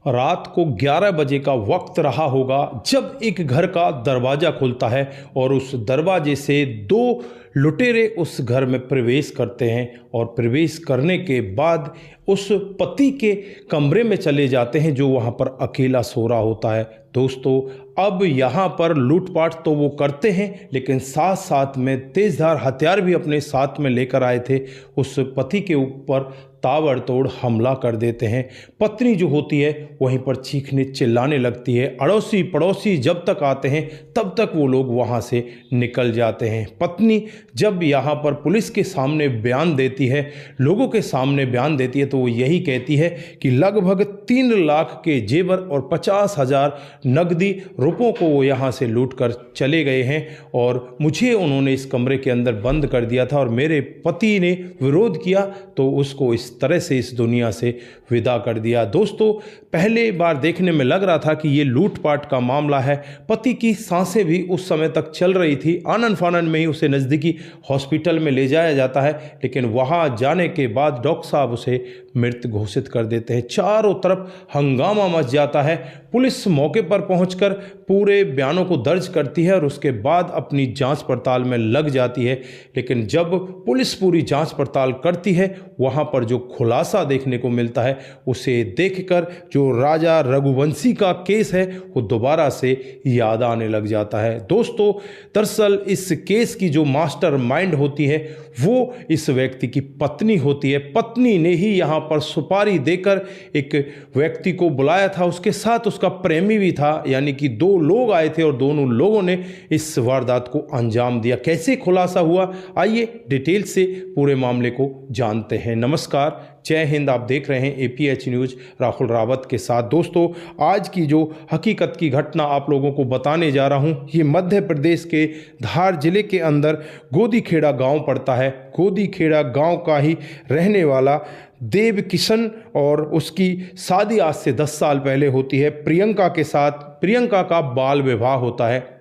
रात को 11 बजे का वक्त रहा होगा जब एक घर का दरवाज़ा खुलता है और उस दरवाजे से दो लुटेरे उस घर में प्रवेश करते हैं और प्रवेश करने के बाद उस पति के कमरे में चले जाते हैं जो वहाँ पर अकेला सो रहा होता है। दोस्तों, अब यहाँ पर लूटपाट तो वो करते हैं लेकिन साथ साथ में तेज़धार हथियार भी अपने साथ में लेकर आए थे। उस पति के ऊपर ताबड़तोड़ हमला कर देते हैं। पत्नी जो होती है वहीं पर चीखने चिल्लाने लगती है। अड़ोसी पड़ोसी जब तक आते हैं तब तक वो लोग वहाँ से निकल जाते हैं। पत्नी जब यहाँ पर पुलिस के सामने बयान देती है, लोगों के सामने बयान देती है, तो वो यही कहती है कि लगभग 3 लाख के जेवर और 50,000 नकदी रुपयों को वो यहाँ से लूट कर चले गए हैं और मुझे उन्होंने इस कमरे के अंदर बंद कर दिया था और मेरे पति ने विरोध किया तो उसको इस तरह से इस दुनिया से विदा कर दिया। दोस्तों, पहले बार देखने में लग रहा था कि ये लूटपाट का मामला है। पति की सांसें भी उस समय तक चल रही थी। आनन फानन में ही उसे नज़दीकी हॉस्पिटल में ले जाया जाता है, लेकिन वहाँ जाने के बाद डॉक्टर साहब उसे मृत घोषित कर देते हैं। चारों तरफ हंगामा मच जाता है। पुलिस मौके पर पहुंचकर पूरे बयानों को दर्ज करती है और उसके बाद अपनी जांच पड़ताल में लग जाती है। लेकिन जब पुलिस पूरी जांच पड़ताल करती है, वहां पर जो खुलासा देखने को मिलता है उसे देखकर जो राजा रघुवंशी का केस है वो दोबारा से याद आने लग जाता है। दोस्तों, दरअसल इस केस की जो मास्टर माइंड होती है वो इस व्यक्ति की पत्नी होती है। पत्नी ने ही यहाँ पर सुपारी देकर एक व्यक्ति को बुलाया था, उसके साथ उसका प्रेमी भी था, यानी कि 2 लोग आए थे और दोनों लोगों ने इस वारदात को अंजाम दिया। कैसे खुलासा हुआ, आइए डिटेल से पूरे मामले को जानते हैं। नमस्कार, जय हिंद। आप देख रहे हैं APH न्यूज़ राहुल रावत के साथ। दोस्तों, आज की जो हकीकत की घटना आप लोगों को बताने जा रहा हूं, ये मध्य प्रदेश के धार जिले के अंदर गोदीखेड़ा गांव पड़ता है। गोदीखेड़ा गांव का ही रहने वाला देव किशन और उसकी शादी आज से 10 साल पहले होती है प्रियंका के साथ। प्रियंका का बाल विवाह होता है।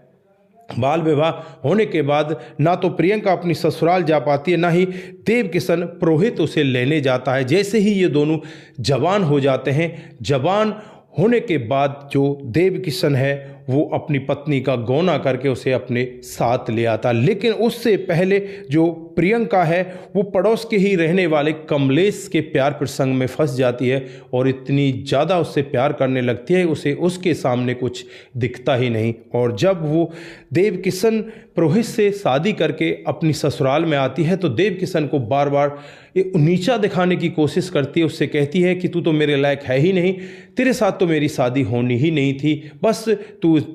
बाल विवाह होने के बाद ना तो प्रियंका अपनी ससुराल जा पाती है, ना ही देव किशन पुरोहित उसे लेने जाता है। जैसे ही ये दोनों जवान हो जाते हैं, जवान होने के बाद जो देव किशन है वो अपनी पत्नी का गौना करके उसे अपने साथ ले आता। लेकिन उससे पहले जो प्रियंका है वो पड़ोस के ही रहने वाले कमलेश के प्यार प्रसंग में फंस जाती है और इतनी ज़्यादा उससे प्यार करने लगती है, उसे उसके सामने कुछ दिखता ही नहीं। और जब वो देव किशन पुरोहित से शादी करके अपनी ससुराल में आती है तो देव किशन को बार बार नीचा दिखाने की कोशिश करती है। उससे कहती है कि तू तो मेरे लायक है ही नहीं, तेरे साथ तो मेरी शादी होनी ही नहीं थी, बस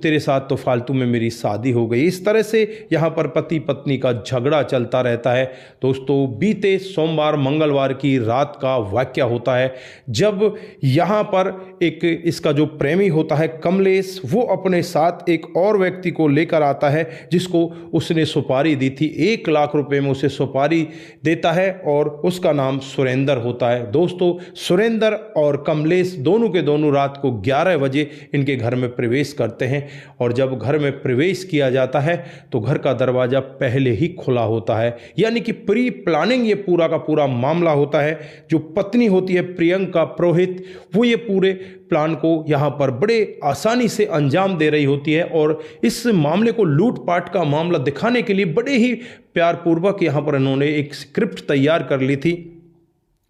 तेरे साथ तो फालतू में मेरी शादी हो गई। इस तरह से यहाँ पर पति पत्नी का झगड़ा चलता रहता है। दोस्तों, बीते सोमवार मंगलवार की रात का वाकया होता है जब यहाँ पर एक इसका जो प्रेमी होता है कमलेश, वो अपने साथ एक और व्यक्ति को लेकर आता है जिसको उसने सुपारी दी थी। 1 लाख रुपए में उसे सुपारी देता है और उसका नाम सुरेंद्र होता है। दोस्तों, सुरेंद्र और कमलेश दोनों के दोनों रात को 11 बजे इनके घर में प्रवेश करते हैं और जब घर में प्रवेश किया जाता है तो घर का दरवाजा पहले ही खुला होता है, यानी कि प्री प्लानिंग ये पूरा का पूरा मामला होता है। जो पत्नी होती है प्रियंका पुरोहित, वो ये पूरे प्लान को यहाँ पर बड़े आसानी से अंजाम दे रही होती है और इस मामले को लूटपाट का मामला दिखाने के लिए बड़े ही प्यारपूर्वक यहाँ पर इन्होंने एक स्क्रिप्ट तैयार कर ली थी।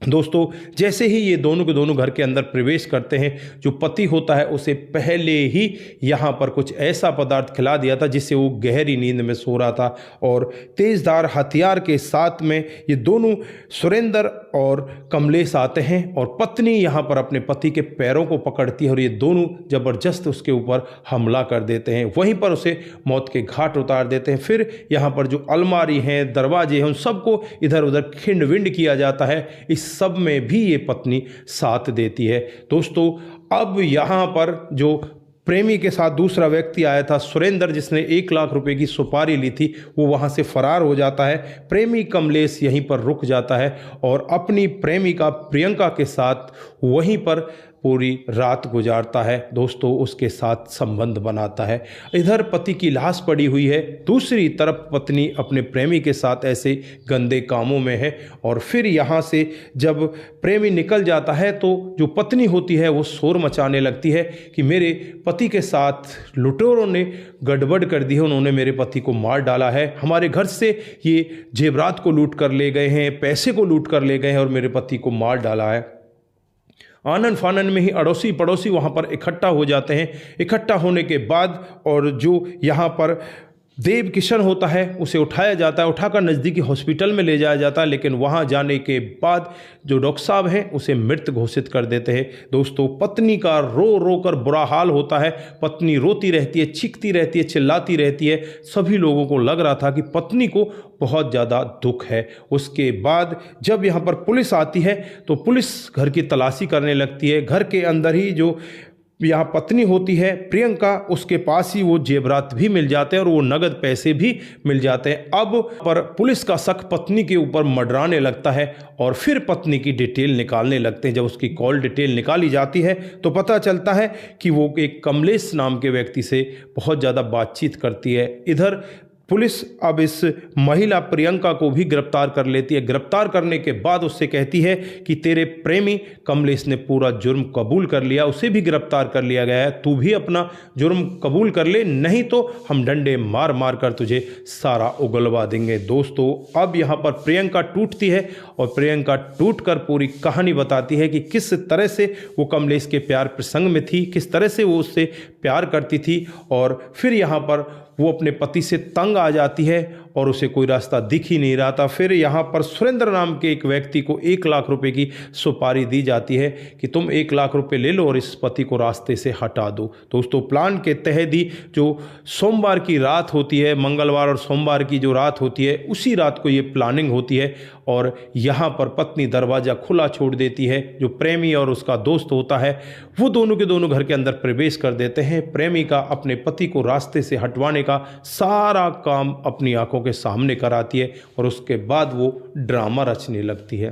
दोस्तों, जैसे ही ये दोनों के दोनों घर के अंदर प्रवेश करते हैं, जो पति होता है उसे पहले ही यहाँ पर कुछ ऐसा पदार्थ खिला दिया था जिससे वो गहरी नींद में सो रहा था और तेज़धार हथियार के साथ में ये दोनों सुरेंद्र और कमलेश आते हैं और पत्नी यहाँ पर अपने पति के पैरों को पकड़ती है और ये दोनों ज़बरदस्त उसके ऊपर हमला कर देते हैं। वहीं पर उसे मौत के घाट उतार देते हैं। फिर यहाँ पर जो अलमारी हैं, दरवाजे हैं, उन सबको इधर उधर खिंड विंड किया जाता है। इस सब में भी ये पत्नी साथ देती है। दोस्तों, अब यहाँ पर जो प्रेमी के साथ दूसरा व्यक्ति आया था सुरेंद्र, जिसने 1 लाख रुपए की सुपारी ली थी, वो वहाँ से फरार हो जाता है। प्रेमी कमलेश यहीं पर रुक जाता है और अपनी प्रेमिका प्रियंका के साथ वहीं पर पूरी रात गुजारता है, दोस्तों उसके साथ संबंध बनाता है। इधर पति की लाश पड़ी हुई है, दूसरी तरफ पत्नी अपने प्रेमी के साथ ऐसे गंदे कामों में है। और फिर यहाँ से जब प्रेमी निकल जाता है तो जो पत्नी होती है वो शोर मचाने लगती है कि मेरे पति के साथ लुटेरों ने गड़बड़ कर दी है, उन्होंने मेरे पति को मार डाला है, हमारे घर से ये जेवरात को लूट कर ले गए हैं, पैसे को लूट कर ले गए हैं और मेरे पति को मार डाला है। आनन फानन में ही अड़ोसी पड़ोसी वहाँ पर इकट्ठा हो जाते हैं। इकट्ठा होने के बाद और जो यहाँ पर देव किशन होता है उसे उठाया जाता है, उठाकर नज़दीकी हॉस्पिटल में ले जाया जाता है, लेकिन वहाँ जाने के बाद जो डॉक्टर साहब हैं उसे मृत घोषित कर देते हैं। दोस्तों पत्नी का रो रो कर बुरा हाल होता है, पत्नी रोती रहती है, चीखती रहती है, चिल्लाती रहती है। सभी लोगों को लग रहा था कि पत्नी को बहुत ज़्यादा दुख है। उसके बाद जब यहाँ पर पुलिस आती है तो पुलिस घर की तलाशी करने लगती है। घर के अंदर ही जो यहाँ पत्नी होती है प्रियंका, उसके पास ही वो जेवरात भी मिल जाते हैं और वो नगद पैसे भी मिल जाते हैं। अब पर पुलिस का शक पत्नी के ऊपर मंडराने लगता है और फिर पत्नी की डिटेल निकालने लगते हैं। जब उसकी कॉल डिटेल निकाली जाती है तो पता चलता है कि वो एक कमलेश नाम के व्यक्ति से बहुत ज़्यादा बातचीत करती है। इधर पुलिस अब इस महिला प्रियंका को भी गिरफ्तार कर लेती है। गिरफ्तार करने के बाद उससे कहती है कि तेरे प्रेमी कमलेश ने पूरा जुर्म कबूल कर लिया, उसे भी गिरफ्तार कर लिया गया है, तू भी अपना जुर्म कबूल कर ले, नहीं तो हम डंडे मार मार कर तुझे सारा उगलवा देंगे। दोस्तों अब यहाँ पर प्रियंका टूटती है और प्रियंका टूट कर पूरी कहानी बताती है कि किस तरह से वो कमलेश के प्यार प्रसंग में थी, किस तरह से वो उससे प्यार करती थी। और फिर यहाँ पर वो अपने पति से तंग आ जाती है और उसे कोई रास्ता दिख ही नहीं रहा था। फिर यहाँ पर सुरेंद्र नाम के एक व्यक्ति को 1 लाख रुपए की सुपारी दी जाती है कि तुम 1 लाख रुपए ले लो और इस पति को रास्ते से हटा दो। दोस्तों प्लान के तहत ही जो सोमवार की रात होती है, मंगलवार और सोमवार की जो रात होती है, उसी रात को ये प्लानिंग होती है और यहाँ पर पत्नी दरवाज़ा खुला छोड़ देती है। जो प्रेमी और उसका दोस्त होता है वो दोनों के दोनों घर के अंदर प्रवेश कर देते हैं। प्रेमिका अपने पति को रास्ते से हटवाने का सारा काम अपनी आंखों के सामने कराती है और उसके बाद वो ड्रामा रचने लगती है।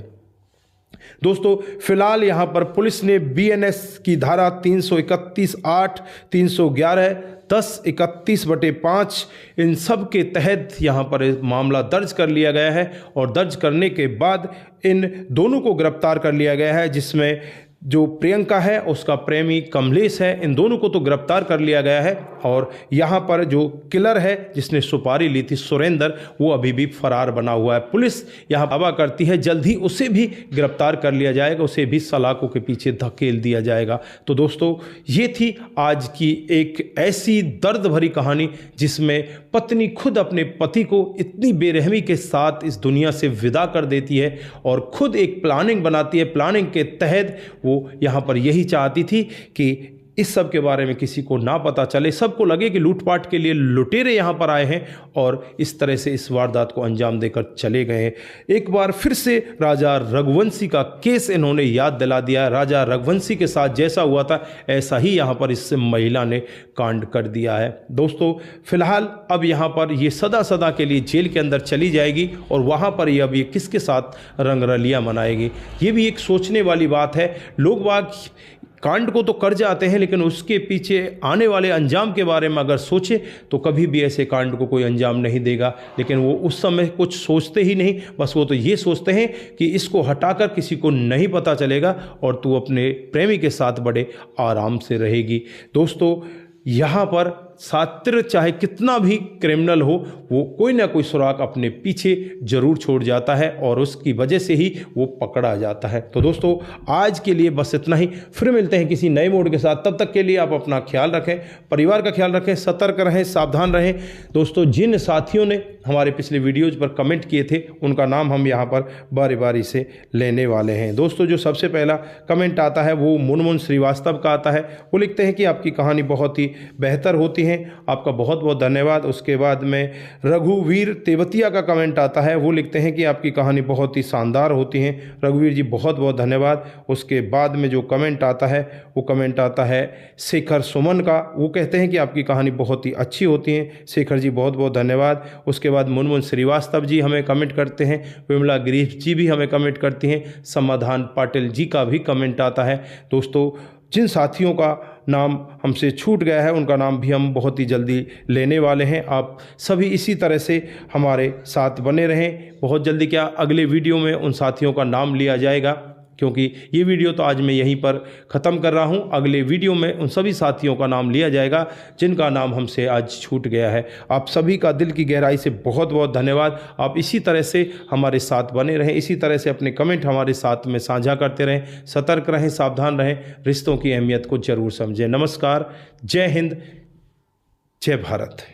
दोस्तों फिलहाल यहाँ पर पुलिस ने BNS की धारा 331(8), 311, 1031/5 इन सब के तहत यहाँ पर मामला दर्ज कर लिया गया है और दर्ज करने के बाद इन दोनों को गिरफ्तार कर लिया गया है, जिसमें जो प्रियंका है उसका प्रेमी कमलेश है। इन दोनों को तो गिरफ्तार कर लिया गया है और यहाँ पर जो किलर है जिसने सुपारी ली थी सुरेंद्र, वो अभी भी फरार बना हुआ है। पुलिस यहाँ दावा करती है जल्द ही उसे भी गिरफ्तार कर लिया जाएगा, उसे भी सलाखों के पीछे धकेल दिया जाएगा। तो दोस्तों ये थी आज की एक ऐसी दर्द भरी कहानी जिसमें पत्नी खुद अपने पति को इतनी बेरहमी के साथ इस दुनिया से विदा कर देती है और खुद एक प्लानिंग बनाती है। प्लानिंग के तहत वो यहाँ पर यही चाहती थी कि इस सब के बारे में किसी को ना पता चले, सबको लगे कि लूटपाट के लिए लुटेरे यहाँ पर आए हैं और इस तरह से इस वारदात को अंजाम देकर चले गए हैं। एक बार फिर से राजा रघुवंशी का केस इन्होंने याद दिला दिया। राजा रघुवंशी के साथ जैसा हुआ था ऐसा ही यहाँ पर इस महिला ने कांड कर दिया है। दोस्तों फिलहाल अब यहाँ पर ये सदा सदा के लिए जेल के अंदर चली जाएगी और वहाँ पर ये अब ये किसके साथ रंगरलियाँ मनाएगी, ये भी एक सोचने वाली बात है। लोग बाग कांड को तो कर जाते हैं लेकिन उसके पीछे आने वाले अंजाम के बारे में अगर सोचे तो कभी भी ऐसे कांड को कोई अंजाम नहीं देगा। लेकिन वो उस समय कुछ सोचते ही नहीं, बस वो तो ये सोचते हैं कि इसको हटाकर किसी को नहीं पता चलेगा और तू अपने प्रेमी के साथ बड़े आराम से रहेगी। दोस्तों यहाँ पर छात्र चाहे कितना भी क्रिमिनल हो वो कोई ना कोई सुराग अपने पीछे जरूर छोड़ जाता है और उसकी वजह से ही वो पकड़ा जाता है। तो दोस्तों आज के लिए बस इतना ही, फिर मिलते हैं किसी नए मोड के साथ। तब तक के लिए आप अपना ख्याल रखें, परिवार का ख्याल रखें, सतर्क रहें, सावधान रहें। दोस्तों जिन साथियों ने हमारे पिछले वीडियोज़ पर कमेंट किए थे उनका नाम हम यहाँ पर बारी बारी से लेने वाले हैं। दोस्तों जो सबसे पहला कमेंट आता है वो मुनमुन श्रीवास्तव का आता है। वो लिखते हैं कि आपकी कहानी बहुत ही बेहतर होती है, आपका बहुत बहुत धन्यवाद। उसके बाद में रघुवीर तेवतिया का कमेंट आता है। वो लिखते हैं कि आपकी कहानी बहुत ही शानदार होती है। रघुवीर जी बहुत बहुत धन्यवाद। उसके बाद में जो कमेंट आता है वो कमेंट आता है शेखर सुमन का। वो कहते हैं कि आपकी कहानी बहुत ही अच्छी होती है। शेखर जी बहुत बहुत धन्यवाद। उसके बाद मुनमुन श्रीवास्तव जी हमें कमेंट करते हैं। विमला गिरीश जी भी हमें कमेंट करती हैं। समाधान पाटिल जी का भी कमेंट आता है। दोस्तों जिन साथियों का नाम हमसे छूट गया है उनका नाम भी हम बहुत ही जल्दी लेने वाले हैं। आप सभी इसी तरह से हमारे साथ बने रहें। बहुत जल्दी क्या अगले वीडियो में उन साथियों का नाम लिया जाएगा, क्योंकि ये वीडियो तो आज मैं यहीं पर ख़त्म कर रहा हूँ। अगले वीडियो में उन सभी साथियों का नाम लिया जाएगा जिनका नाम हमसे आज छूट गया है। आप सभी का दिल की गहराई से बहुत बहुत धन्यवाद। आप इसी तरह से हमारे साथ बने रहें, इसी तरह से अपने कमेंट हमारे साथ में साझा करते रहें। सतर्क रहें, सावधान रहें, रिश्तों की अहमियत को ज़रूर समझें। नमस्कार, जय हिंद, जय भारत।